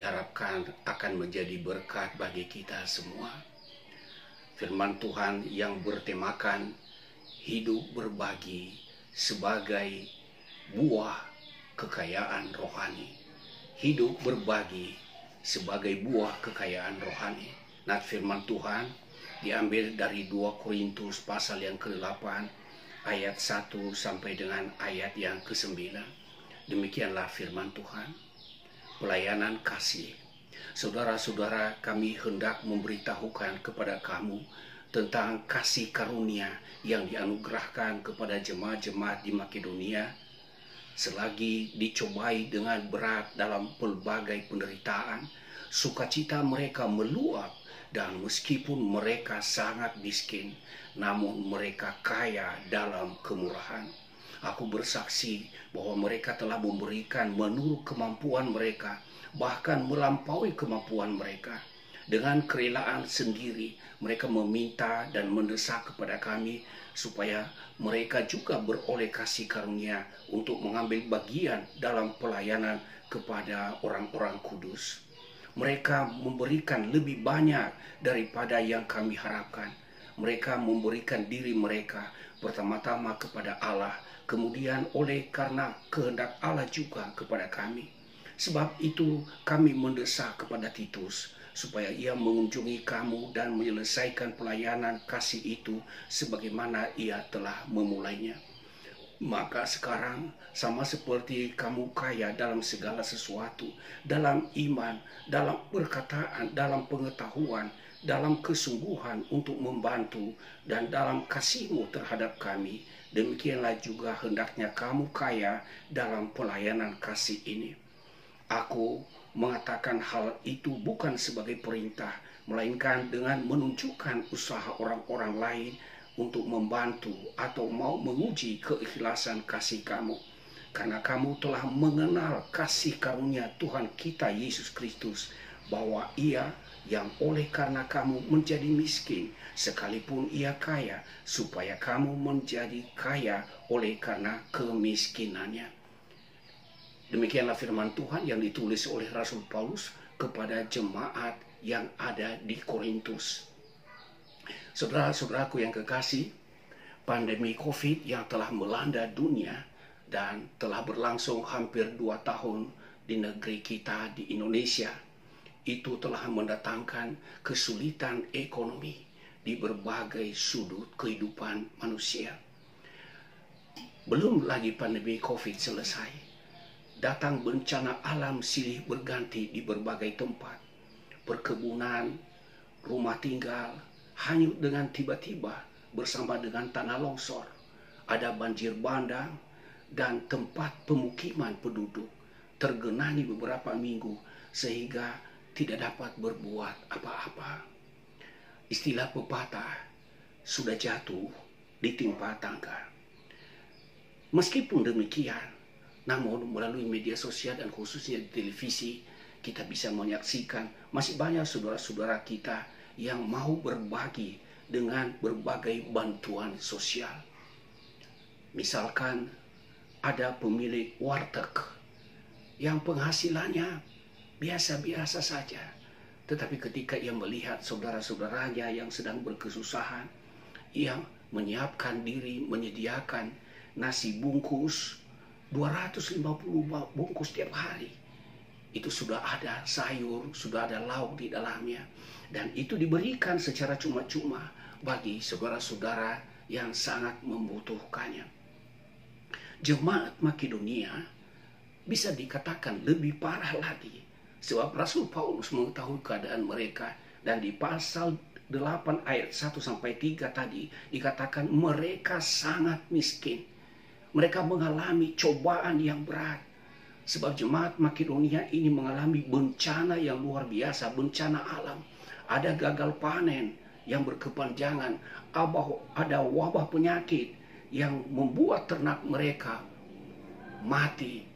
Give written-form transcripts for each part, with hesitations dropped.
harapkan akan menjadi berkat bagi kita semua. Firman Tuhan yang bertemakan hidup berbagi sebagai buah kekayaan rohani. Hidup berbagi sebagai buah kekayaan rohani. Nah, firman Tuhan diambil dari 2 Korintus pasal yang ke-8 ayat 1 sampai dengan ayat yang ke-9. Demikianlah firman Tuhan. Pelayanan kasih. Saudara-saudara, kami hendak memberitahukan kepada kamu tentang kasih karunia yang dianugerahkan kepada jemaat-jemaat di Makedonia selagi dicobai dengan berat dalam pelbagai penderitaan. Sukacita mereka meluap, dan meskipun mereka sangat miskin, namun mereka kaya dalam kemurahan. Aku bersaksi bahwa mereka telah memberikan menurut kemampuan mereka, bahkan melampaui kemampuan mereka. Dengan kerelaan sendiri, mereka meminta dan mendesak kepada kami supaya mereka juga beroleh kasih karunia untuk mengambil bagian dalam pelayanan kepada orang-orang kudus. Mereka memberikan lebih banyak daripada yang kami harapkan. Mereka memberikan diri mereka pertama-tama kepada Allah, kemudian oleh karena kehendak Allah juga kepada kami. Sebab itu kami mendesak kepada Titus supaya ia mengunjungi kamu dan menyelesaikan pelayanan kasih itu sebagaimana ia telah memulainya. Maka sekarang sama seperti kamu kaya dalam segala sesuatu, dalam iman, dalam perkataan, dalam pengetahuan, dalam kesungguhan untuk membantu, dan dalam kasihmu terhadap kami, demikianlah juga hendaknya kamu kaya dalam pelayanan kasih ini. Aku mengatakan hal itu bukan sebagai perintah, melainkan dengan menunjukkan usaha orang-orang lain untuk membantu atau mau menguji keikhlasan kasih kamu. Karena kamu telah mengenal kasih karunia Tuhan kita Yesus Kristus, bahwa Ia yang oleh karena kamu menjadi miskin, sekalipun Ia kaya, supaya kamu menjadi kaya oleh karena kemiskinannya. Demikianlah firman Tuhan yang ditulis oleh Rasul Paulus kepada jemaat yang ada di Korintus. Saudara-saudaraku yang kekasih, pandemi COVID yang telah melanda dunia dan telah berlangsung hampir 2 tahun di negeri kita di Indonesia, itu telah mendatangkan kesulitan ekonomi di berbagai sudut kehidupan manusia. Belum lagi pandemi COVID selesai, datang bencana alam silih berganti di berbagai tempat. Perkebunan, rumah tinggal hanyut dengan tiba-tiba bersama dengan tanah longsor. Ada banjir bandang dan tempat pemukiman penduduk tergenangi beberapa minggu sehingga tidak dapat berbuat apa-apa. Istilah pepatah, sudah jatuh ditimpa tangga. Meskipun demikian, namun melalui media sosial dan khususnya di televisi, kita bisa menyaksikan masih banyak saudara-saudara kita yang mau berbagi dengan berbagai bantuan sosial. Misalkan ada pemilik warteg yang penghasilannya biasa-biasa saja, tetapi ketika ia melihat saudara-saudaranya yang sedang berkesusahan, ia menyiapkan diri menyediakan nasi bungkus 250 bungkus tiap hari. Itu sudah ada sayur, sudah ada lauk di dalamnya, dan itu diberikan secara cuma-cuma bagi saudara-saudara yang sangat membutuhkannya. Jemaat Makedonia bisa dikatakan lebih parah lagi, sebab Rasul Paulus mengetahui keadaan mereka, dan di pasal 8 ayat 1-3 tadi dikatakan mereka sangat miskin. Mereka mengalami cobaan yang berat. Sebab jemaat Makedonia ini mengalami bencana yang luar biasa, bencana alam. Ada gagal panen yang berkepanjangan, ada wabah penyakit yang membuat ternak mereka mati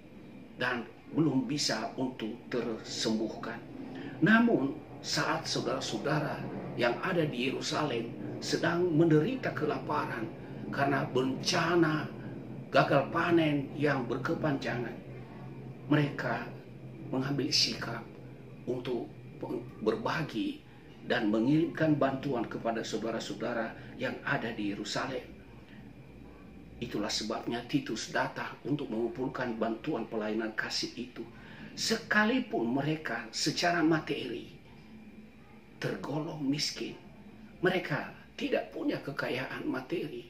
dan belum bisa untuk tersembuhkan. Namun saat saudara-saudara yang ada di Yerusalem sedang menderita kelaparan karena bencana gagal panen yang berkepanjangan, mereka mengambil sikap untuk berbagi dan mengirimkan bantuan kepada saudara-saudara yang ada di Yerusalem. Itulah sebabnya Titus datang untuk mengumpulkan bantuan pelayanan kasih itu. Sekalipun mereka secara materi tergolong miskin, mereka tidak punya kekayaan materi,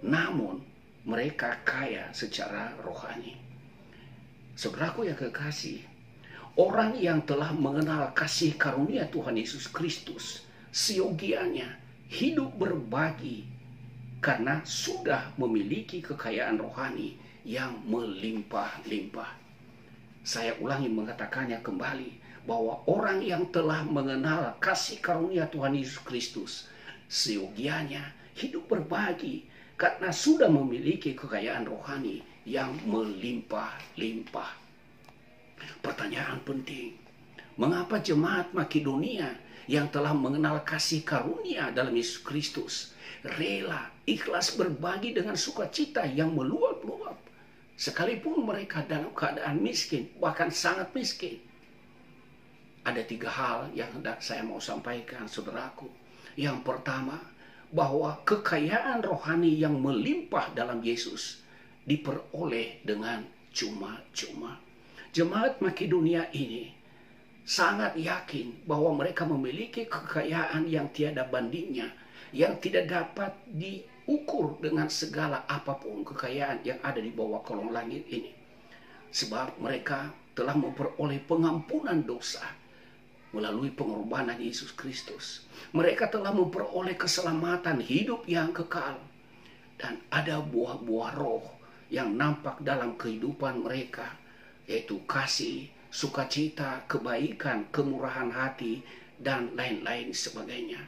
namun mereka kaya secara rohani. Saudaraku yang kekasih, orang yang telah mengenal kasih karunia Tuhan Yesus Kristus, seyogianya hidup berbagi karena sudah memiliki kekayaan rohani yang melimpah-limpah. Saya ulangi mengatakannya kembali, bahwa orang yang telah mengenal kasih karunia Tuhan Yesus Kristus, seyogianya hidup berbagi karena sudah memiliki kekayaan rohani yang melimpah-limpah. Pertanyaan penting, mengapa jemaat Makedonia yang telah mengenal kasih karunia dalam Yesus Kristus rela ikhlas berbagi dengan sukacita yang meluap-luap, sekalipun mereka dalam keadaan miskin, bahkan sangat miskin? Ada 3 hal yang hendak saya mau sampaikan, saudaraku. Yang pertama, bahwa kekayaan rohani yang melimpah dalam Yesus diperoleh dengan cuma-cuma. Jemaat Makedonia ini sangat yakin bahwa mereka memiliki kekayaan yang tiada bandingnya, yang tidak dapat diukur dengan segala apapun kekayaan yang ada di bawah kolong langit ini. Sebab mereka telah memperoleh pengampunan dosa melalui pengorbanan Yesus Kristus. Mereka telah memperoleh keselamatan hidup yang kekal. Dan ada buah-buah roh yang nampak dalam kehidupan mereka, yaitu kasih, sukacita, kebaikan, kemurahan hati, dan lain-lain sebagainya.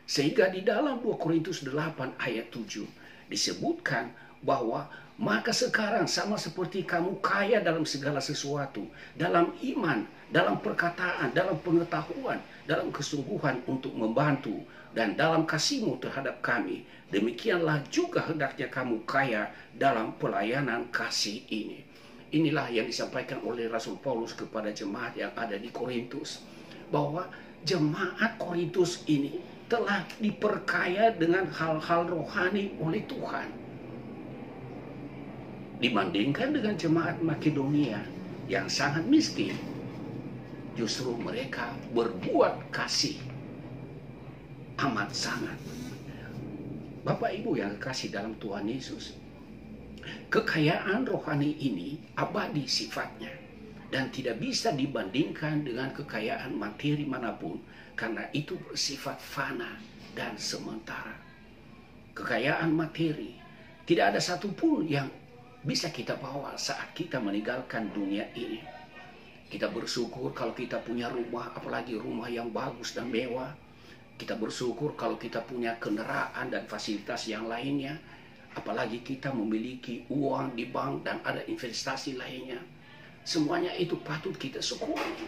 Sehingga di dalam 2 Korintus 8 ayat 7 disebutkan bahwa maka sekarang sama seperti kamu kaya dalam segala sesuatu, dalam iman, dalam perkataan, dalam pengetahuan, dalam kesungguhan untuk membantu, dan dalam kasihmu terhadap kami, demikianlah juga hendaknya kamu kaya dalam pelayanan kasih ini. Inilah yang disampaikan oleh Rasul Paulus kepada jemaat yang ada di Korintus, bahwa jemaat Korintus ini telah diperkaya dengan hal-hal rohani oleh Tuhan, dibandingkan dengan jemaat Makedonia yang sangat miskin. Justru mereka berbuat kasih amat sangat. Bapak Ibu yang kekasih dalam Tuhan Yesus, kekayaan rohani ini abadi sifatnya dan tidak bisa dibandingkan dengan kekayaan materi manapun, karena itu bersifat fana dan sementara. Kekayaan materi tidak ada satupun yang bisa kita bawa saat kita meninggalkan dunia ini. Kita bersyukur kalau kita punya rumah, apalagi rumah yang bagus dan mewah. Kita bersyukur kalau kita punya kendaraan dan fasilitas yang lainnya. Apalagi kita memiliki uang di bank dan ada investasi lainnya. Semuanya itu patut kita syukuri.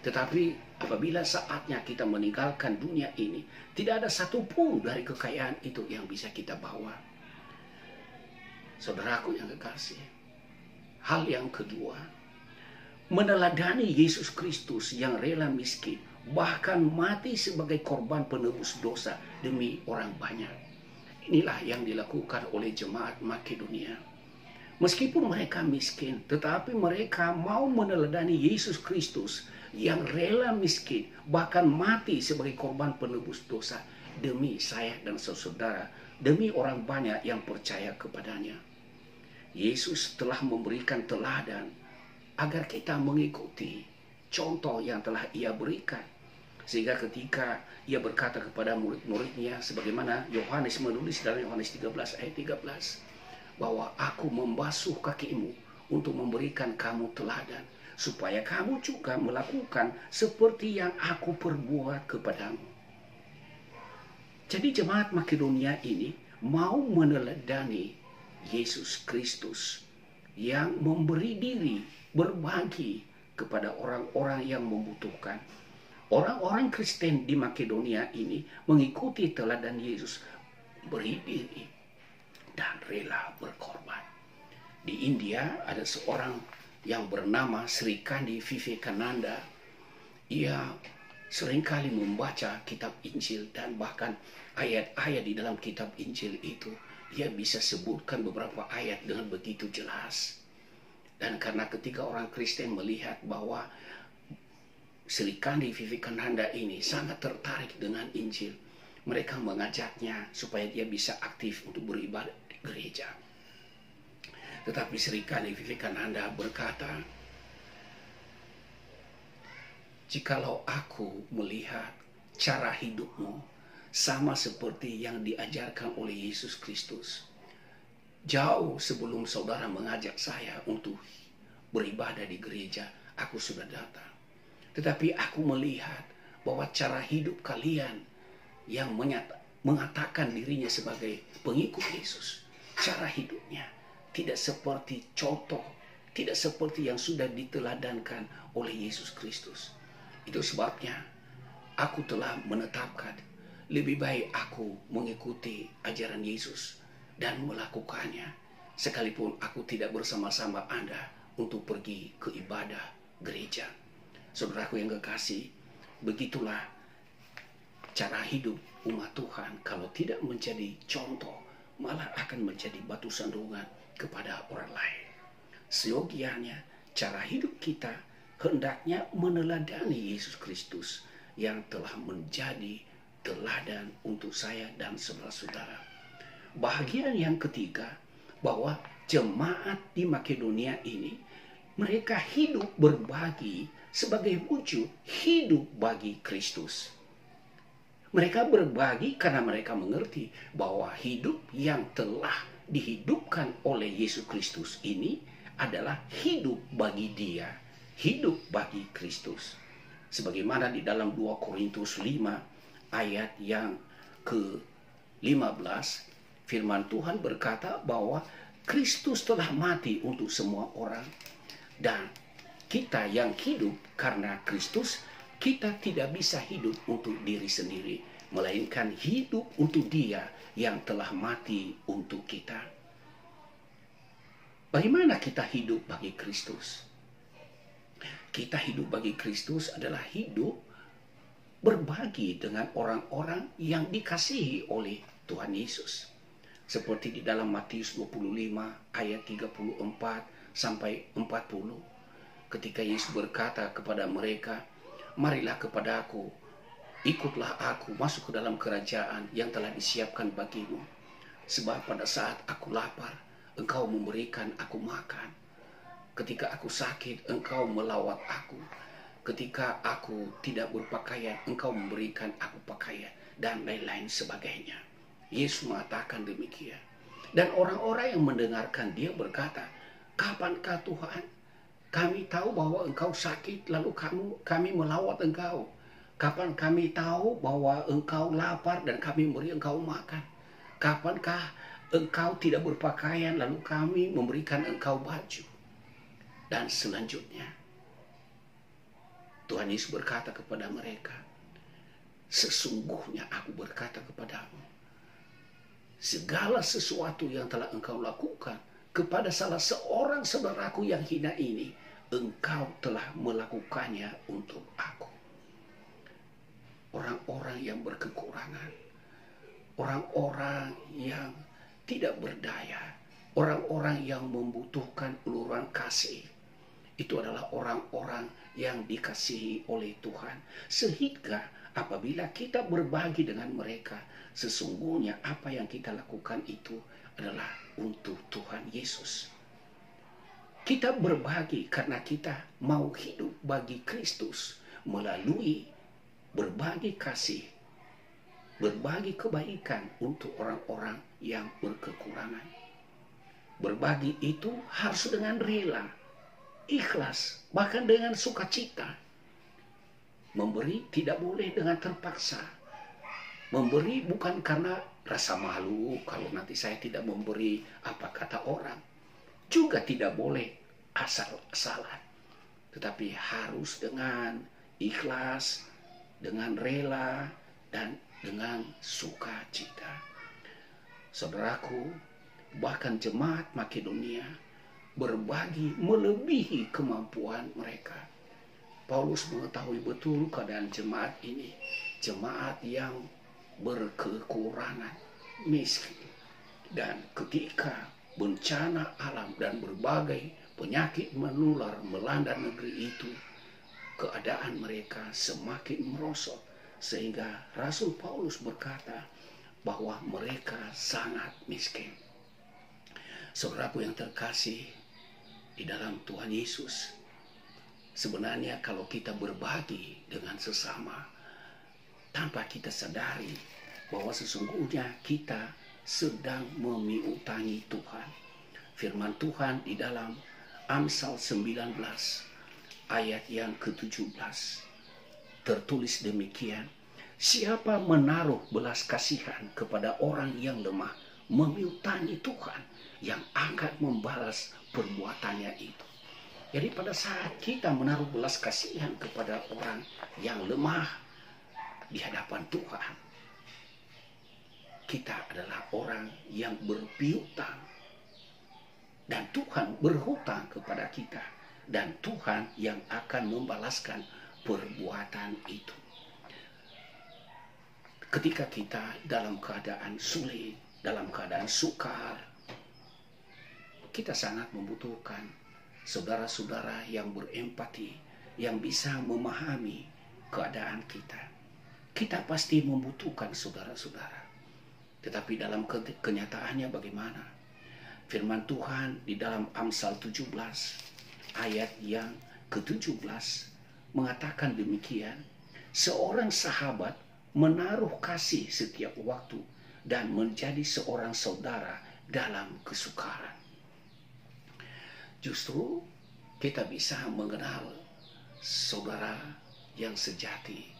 Tetapi apabila saatnya kita meninggalkan dunia ini, tidak ada satupun dari kekayaan itu yang bisa kita bawa. Saudaraku yang kekasih, hal yang kedua, meneladani Yesus Kristus yang rela miskin, bahkan mati sebagai korban penebus dosa demi orang banyak. Inilah yang dilakukan oleh jemaat Makedonia. Meskipun mereka miskin, tetapi mereka mau meneladani Yesus Kristus yang rela miskin, bahkan mati sebagai korban penebus dosa demi saya dan saudara, demi orang banyak yang percaya kepadanya. Yesus telah memberikan teladan agar kita mengikuti contoh yang telah Ia berikan. Sehingga ketika Ia berkata kepada murid-muridnya, sebagaimana Yohanes menulis dalam Yohanes 13 ayat 13, bahwa aku membasuh kakimu untuk memberikan kamu teladan, supaya kamu juga melakukan seperti yang aku perbuat kepadamu. Jadi jemaat Makedonia ini mau meneladani Yesus Kristus yang memberi diri, berbagi kepada orang-orang yang membutuhkan. Orang-orang Kristen di Makedonia ini mengikuti teladan Yesus, beri diri dan rela berkorban. Di India ada seorang yang bernama Sri Kandi Vivekananda. ia seringkali membaca kitab Injil dan bahkan ayat-ayat di dalam kitab Injil itu ia bisa sebutkan beberapa ayat dengan begitu jelas. Dan karena ketika orang Kristen melihat bahwa Sri Kandi Vivekananda ini sangat tertarik dengan Injil, mereka mengajaknya supaya dia bisa aktif untuk beribadah di gereja. Tetapi Sri Kandi Vivekananda berkata, "Jikalau aku melihat cara hidupmu sama seperti yang diajarkan oleh Yesus Kristus, jauh sebelum saudara mengajak saya untuk beribadah di gereja, aku sudah datang. Tetapi aku melihat bahwa cara hidup kalian yang mengatakan dirinya sebagai pengikut Yesus, cara hidupnya tidak seperti contoh, tidak seperti yang sudah diteladankan oleh Yesus Kristus. Itu sebabnya aku telah menetapkan lebih baik aku mengikuti ajaran Yesus dan melakukannya, sekalipun aku tidak bersama-sama Anda untuk pergi ke ibadah gereja." Saudaraku yang kekasih, begitulah cara hidup umat Tuhan. Kalau tidak menjadi contoh, malah akan menjadi batu sandungan kepada orang lain. Seyogianya cara hidup kita hendaknya meneladani Yesus Kristus yang telah menjadi teladan untuk saya dan saudara-saudara. Bagian yang ketiga, bahwa jemaat di Makedonia ini, mereka hidup berbagi sebagai wujud hidup bagi Kristus. Mereka berbagi karena mereka mengerti bahwa hidup yang telah dihidupkan oleh Yesus Kristus ini adalah hidup bagi Dia, hidup bagi Kristus. Sebagaimana di dalam 2 Korintus 5 ayat yang ke-15, firman Tuhan berkata bahwa Kristus telah mati untuk semua orang, dan kita yang hidup karena Kristus, kita tidak bisa hidup untuk diri sendiri, melainkan hidup untuk Dia yang telah mati untuk kita. Bagaimana kita hidup bagi Kristus? Kita hidup bagi Kristus adalah hidup berbagi dengan orang-orang yang dikasihi oleh Tuhan Yesus. Seperti di dalam Matius 25 ayat 34 sampai 40. Ketika Yesus berkata kepada mereka, "Marilah kepadaku, ikutlah aku masuk ke dalam kerajaan yang telah disiapkan bagimu. Sebab pada saat aku lapar, engkau memberikan aku makan. Ketika aku sakit, engkau melawat aku. Ketika aku tidak berpakaian, engkau memberikan aku pakaian." Dan lain-lain sebagainya. Yesus mengatakan demikian. Dan orang-orang yang mendengarkan dia berkata, "Kapankah Tuhan? Kami tahu bahwa engkau sakit, lalu kami melawat engkau. Kapan kami tahu bahwa engkau lapar dan kami memberi engkau makan? Kapankah engkau tidak berpakaian, lalu kami memberikan engkau baju?" Dan selanjutnya, Tuhan Yesus berkata kepada mereka, "Sesungguhnya aku berkata kepadamu, segala sesuatu yang telah engkau lakukan kepada salah seorang saudaraku yang hina ini, engkau telah melakukannya untuk aku." Orang-orang yang berkekurangan, orang-orang yang tidak berdaya, orang-orang yang membutuhkan uluran kasih, itu adalah orang-orang yang dikasihi oleh Tuhan. Sehingga apabila kita berbagi dengan mereka, sesungguhnya apa yang kita lakukan itu adalah untuk Tuhan Yesus. Kita berbagi karena kita mau hidup bagi Kristus melalui berbagi kasih, berbagi kebaikan untuk orang-orang yang berkekurangan. Berbagi itu harus dengan rela, ikhlas, bahkan dengan sukacita. Memberi tidak boleh dengan terpaksa. Memberi bukan karena rasa malu kalau nanti saya tidak memberi apa kata orang. Juga tidak boleh asal-asalan. Tetapi harus dengan ikhlas, dengan rela, dan dengan sukacita. Saudaraku, bahkan jemaat Makedonia berbagi melebihi kemampuan mereka. Paulus mengetahui betul keadaan jemaat ini. Jemaat yang berkekurangan, miskin. Dan ketika bencana alam dan berbagai penyakit menular melanda negeri itu, keadaan mereka semakin merosot. Sehingga Rasul Paulus berkata bahwa mereka sangat miskin. Saudaraku yang terkasih di dalam Tuhan Yesus, sebenarnya kalau kita berbagi dengan sesama tanpa kita sadari bahwa sesungguhnya kita sedang memiutangi Tuhan. Firman Tuhan di dalam Amsal 19 ayat yang ke-17 tertulis demikian, siapa menaruh belas kasihan kepada orang yang lemah memiutangi Tuhan yang akan membalas perbuatannya itu. Jadi pada saat kita menaruh belas kasihan kepada orang yang lemah di hadapan Tuhan, kita adalah orang yang berpiutang. Dan Tuhan berhutang kepada kita. Dan Tuhan yang akan membalaskan perbuatan itu. Ketika kita dalam keadaan sulit, dalam keadaan sukar, kita sangat membutuhkan saudara-saudara yang berempati, yang bisa memahami keadaan kita. Kita pasti membutuhkan saudara-saudara. Tetapi dalam kenyataannya bagaimana? Firman Tuhan di dalam Amsal 17 ayat yang ke-17 mengatakan demikian, seorang sahabat menaruh kasih setiap waktu dan menjadi seorang saudara dalam kesukaran. Justru kita bisa mengenal saudara yang sejati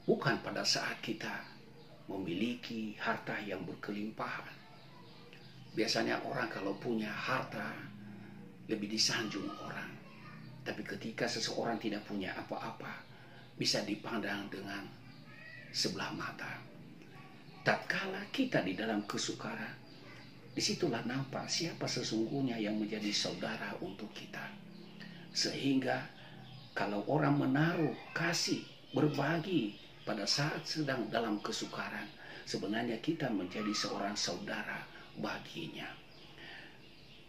bukan pada saat kita memiliki harta yang berkelimpahan. Biasanya orang kalau punya harta lebih disanjung orang. Tapi ketika seseorang tidak punya apa-apa, bisa dipandang dengan sebelah mata. Tatkala kita di dalam kesukaran, disitulah nampak siapa sesungguhnya yang menjadi saudara untuk kita. Sehingga kalau orang menaruh kasih, berbagi pada saat sedang dalam kesukaran, sebenarnya kita menjadi seorang saudara baginya.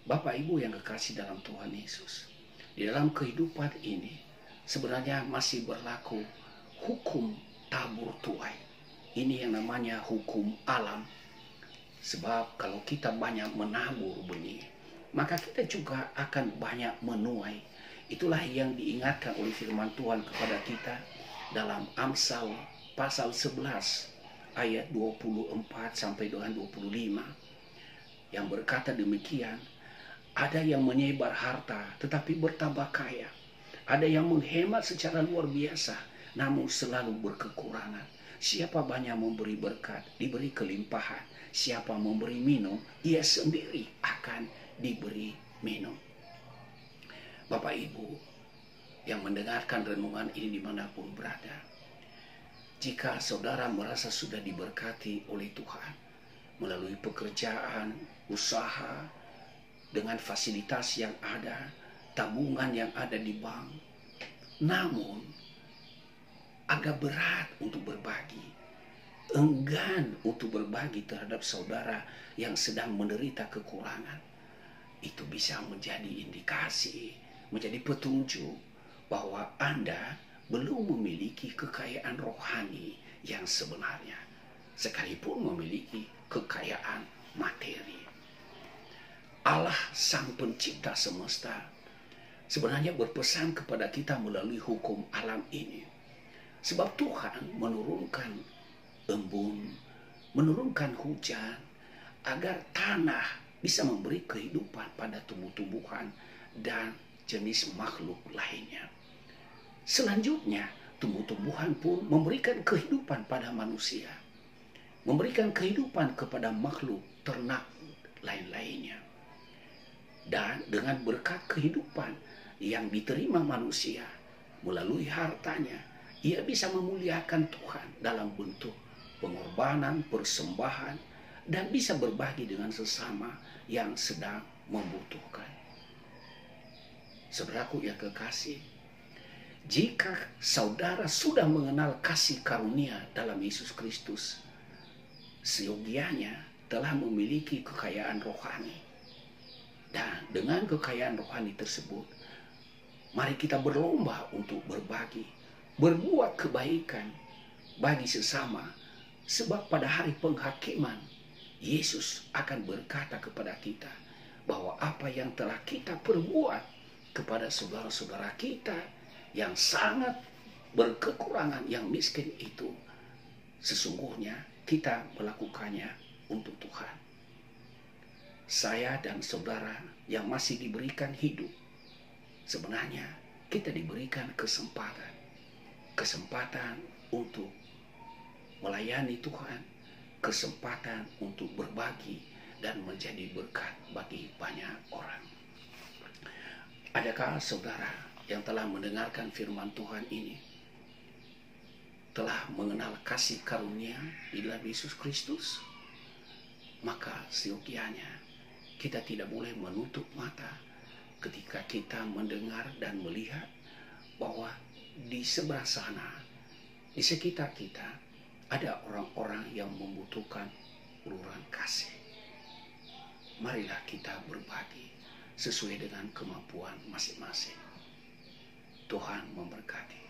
Bapak Ibu yang kekasih dalam Tuhan Yesus, di dalam kehidupan ini sebenarnya masih berlaku hukum tabur tuai. Ini yang namanya hukum alam. Sebab kalau kita banyak menabur benih, maka kita juga akan banyak menuai. Itulah yang diingatkan oleh firman Tuhan kepada kita dalam Amsal pasal 11 ayat 24 sampai dengan 25 yang berkata demikian, ada yang menyebar harta tetapi bertambah kaya, ada yang menghemat secara luar biasa namun selalu berkekurangan. Siapa banyak memberi berkat, diberi kelimpahan. Siapa memberi minum, ia sendiri akan diberi minum. Bapak Ibu yang mendengarkan renungan ini dimanapun berada, jika saudara merasa sudah diberkati oleh Tuhan melalui pekerjaan, usaha, dengan fasilitas yang ada, tabungan yang ada di bank, namun agak berat untuk berbagi, enggan untuk berbagi terhadap saudara yang sedang menderita kekurangan, itu bisa menjadi indikasi, menjadi petunjuk bahwa Anda belum memiliki kekayaan rohani yang sebenarnya, sekalipun memiliki kekayaan materi. Allah Sang Pencipta semesta sebenarnya berpesan kepada kita melalui hukum alam ini. Sebab Tuhan menurunkan embun, menurunkan hujan, agar tanah bisa memberi kehidupan pada tumbuh-tumbuhan dan jenis makhluk lainnya. Selanjutnya, tumbuh-tumbuhan pun memberikan kehidupan pada manusia, memberikan kehidupan kepada makhluk ternak lain-lainnya. Dan dengan berkat kehidupan yang diterima manusia melalui hartanya, ia bisa memuliakan Tuhan dalam bentuk pengorbanan, persembahan, dan bisa berbagi dengan sesama yang sedang membutuhkan. Saudaraku yang kekasih, Jika saudara sudah mengenal kasih karunia dalam Yesus Kristus, seyogianya telah memiliki kekayaan rohani. Dan dengan kekayaan rohani tersebut, mari kita berlomba untuk berbagi, berbuat kebaikan bagi sesama. Sebab pada hari penghakiman, Yesus akan berkata kepada kita bahwa apa yang telah kita perbuat kepada saudara-saudara kita yang sangat berkekurangan, yang miskin itu, sesungguhnya kita melakukannya untuk Tuhan. Saya dan saudara yang masih diberikan hidup, sebenarnya kita diberikan kesempatan untuk melayani Tuhan, kesempatan untuk berbagi dan menjadi berkat bagi banyak orang. Adakah saudara yang telah mendengarkan firman Tuhan ini telah mengenal kasih karunia di dalam Yesus Kristus? Maka seyogianya kita tidak boleh menutup mata ketika kita mendengar dan melihat bahwa di sebelah sana, di sekitar kita, ada orang-orang yang membutuhkan uluran kasih. Marilah kita berbagi sesuai dengan kemampuan masing-masing. Tuhan memberkati.